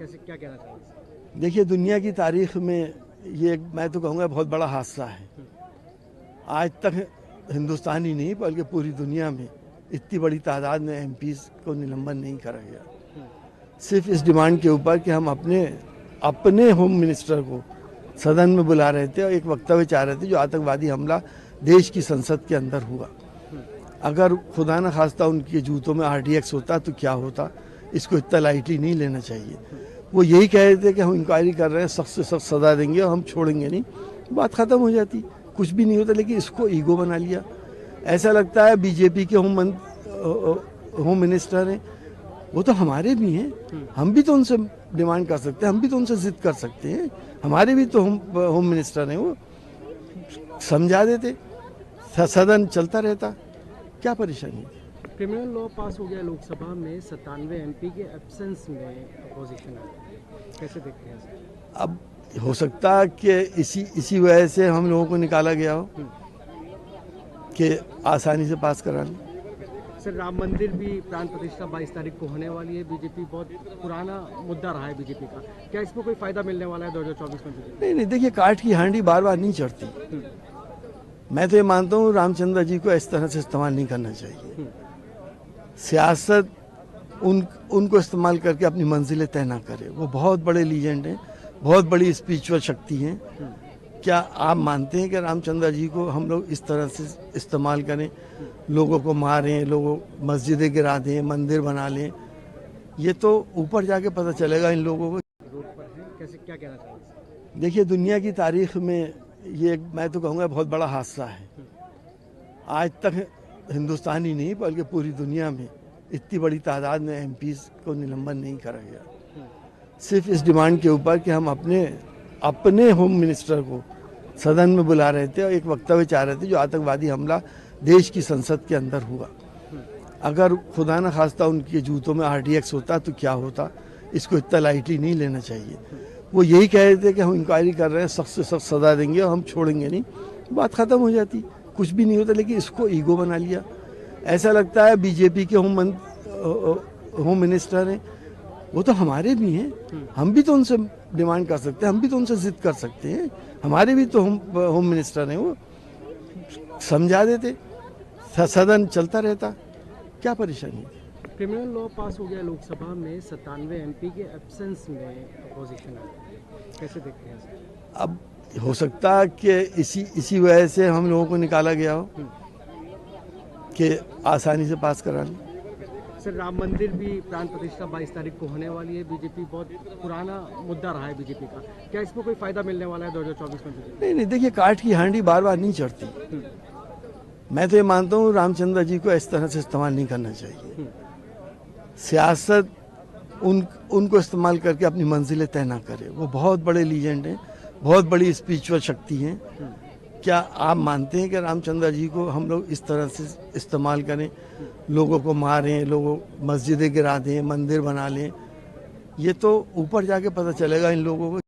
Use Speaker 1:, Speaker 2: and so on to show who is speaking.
Speaker 1: कैसे क्या कहना चाहेंगे?
Speaker 2: देखिए, दुनिया की तारीख में ये मैं तो कहूँगा बहुत बड़ा हादसा है। आज तक हिंदुस्तान ही नहीं बल्कि पूरी दुनिया में इतनी बड़ी तादाद में एमपीज़ को निलंबन नहीं करा गया, सिर्फ इस डिमांड के ऊपर कि हम अपने होम मिनिस्टर को सदन में बुला रहे थे और एक वक्तव्य चाह रहे थे जो आतंकवादी हमला देश की संसद के अंदर हुआ। अगर खुदा न खास्ता उनके जूतों में RDX होता तो क्या होता, इसको इतना लाइटली नहीं लेना चाहिए। वो यही कह रहे थे कि हम इंक्वायरी कर रहे हैं, सख्त से सख्त सजा देंगे और हम छोड़ेंगे नहीं, बात ख़त्म हो जाती, कुछ भी नहीं होता। लेकिन इसको ईगो बना लिया। ऐसा लगता है बीजेपी के होम मिनिस्टर हैं, वो तो हमारे भी हैं, हम भी तो उनसे डिमांड कर सकते हैं, हम भी तो उनसे जिद कर सकते हैं, हमारे भी तो होम मिनिस्टर हैं। वो समझा देते, सदन चलता रहता, क्या परेशानी थी।
Speaker 1: क्रिमिनल लॉ पास हो गया लोकसभा में, 97 MP के एब्सेंस में अपोजिशन है, कैसे देखते हैं सर?
Speaker 2: अब हो सकता है कि इसी वजह से हम लोगों को निकाला गया हो कि आसानी से पास करा लें।
Speaker 1: सर, राम मंदिर भी प्राण प्रतिष्ठा 22 तारीख को होने वाली है। बीजेपी बहुत पुराना मुद्दा रहा है बीजेपी का, क्या इसमें कोई फायदा मिलने वाला है 2024 में बीजेपी?
Speaker 2: नहीं, देखिए, काठ की हांडी बार बार नहीं चढ़ती। मैं तो ये मानता हूँ रामचंद्र जी को इस तरह से इस्तेमाल नहीं करना चाहिए। सियासत उनको इस्तेमाल करके अपनी मंजिलें तय ना करे। वो बहुत बड़े लीजेंड हैं, बहुत बड़ी स्पिरिचुअल शक्ति हैं। क्या आप मानते हैं कि रामचंद्र जी को हम लोग इस तरह से इस्तेमाल करें, लोगों को मारें, लोगों मस्जिदें गिरा दें, मंदिर बना लें? ये तो ऊपर जाके पता चलेगा इन लोगों को।
Speaker 1: रोड पर है, कैसे क्या कहना चाहेंगे?
Speaker 2: देखिए, दुनिया की तारीख में ये मैं तो कहूँगा बहुत बड़ा हादसा है। आज तक हिंदुस्तान ही नहीं बल्कि पूरी दुनिया में इतनी बड़ी तादाद में एमपीज़ को निलंबन नहीं करा गया, सिर्फ इस डिमांड के ऊपर कि हम अपने होम मिनिस्टर को सदन में बुला रहे थे और एक वक्तव्य चाह रहे थे जो आतंकवादी हमला देश की संसद के अंदर हुआ। अगर खुदा न खास्ता उनके जूतों में RDX होता तो क्या होता, इसको इतना लाइटली नहीं लेना चाहिए। वो यही कह रहे थे कि हम इंक्वायरी कर रहे हैं, सख्त से सख्त सजा देंगे और हम छोड़ेंगे नहीं, बात ख़त्म हो जाती, कुछ भी नहीं होता। लेकिन इसको ईगो बना लिया। ऐसा लगता है बीजेपी के होम मिनिस्टर हैं, वो तो हमारे भी हैं, हम भी तो उनसे डिमांड कर सकते हैं, हम भी तो उनसे जिद कर सकते हैं, हमारे भी तो होम मिनिस्टर हैं। वो समझा देते, सदन चलता रहता, क्या परेशानी थी।
Speaker 1: क्रिमिनल लॉ पास हो गया लोकसभा में, 97 MP के एब्सेंस में अपोजिशन है, कैसे देखते हैं सर?
Speaker 2: अब हो सकता है कि इसी वजह से हम लोगों को निकाला गया हो कि आसानी से पास करा लें।
Speaker 1: सर, राम मंदिर भी प्राण प्रतिष्ठा 22 तारीख को होने वाली है। बीजेपी बहुत पुराना मुद्दा रहा है बीजेपी का, क्या इसमें कोई फायदा मिलने वाला है 2024 में बीजेपी?
Speaker 2: नहीं, देखिए, काठ की हांडी बार बार नहीं चढ़ती। मैं तो ये मानता हूँ रामचंद्र जी को इस तरह से इस्तेमाल नहीं करना चाहिए। सियासत उनको इस्तेमाल करके अपनी मंजिलें तय ना करे। वो बहुत बड़े लीजेंड हैं, बहुत बड़ी स्पिरिचुअल शक्ति हैं। क्या आप मानते हैं कि रामचंद्र जी को हम लोग इस तरह से इस्तेमाल करें, लोगों को मारें, लोगों मस्जिदें गिरा दें, मंदिर बना लें? ये तो ऊपर जाके पता चलेगा इन लोगों को।